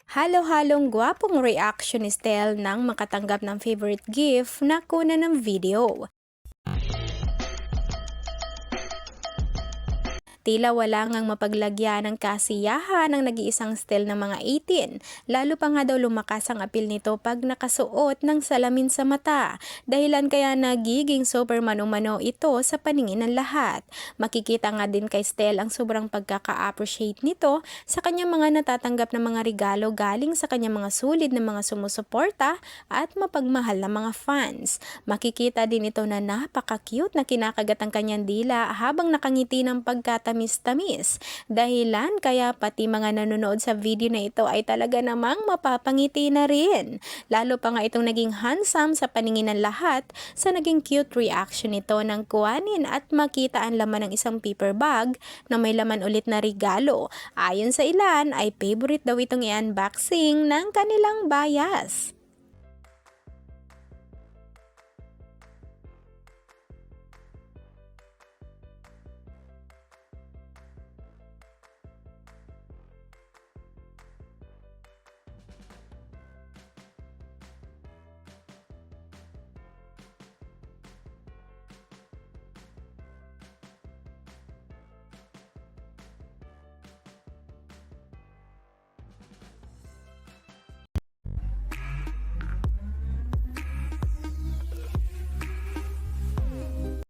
Halo-halong gwapong reaction ni Stel nang makatanggap ng favorite gift na kuna ng video. Tila wala ngang mapaglagyan ng kasiyahan ng nag-iisang Stel ng mga 18, lalo pa nga daw lumakas ang apil nito pag nakasuot ng salamin sa mata, dahilan kaya nagiging super mano-mano ito sa paningin ng lahat. Makikita nga din kay Stel ang sobrang pagkaka-appreciate nito sa kanyang mga natatanggap na mga regalo galing sa kanyang mga sulid na mga sumusuporta at mapagmahal na mga fans. Makikita din ito na napaka-cute na kinakagat ang kanyang dila habang nakangiti ng pagkatamis-tamis, dahilan kaya pati mga nanonood sa video na ito ay talaga namang mapapangiti na rin. Lalo pa nga itong naging handsome sa paningin ng lahat sa naging cute reaction nito nang kuhanin at makita ang laman ng isang paper bag na may laman ulit na regalo. Ayon sa ilan ay favorite daw itong i-unboxing ng kanilang bias.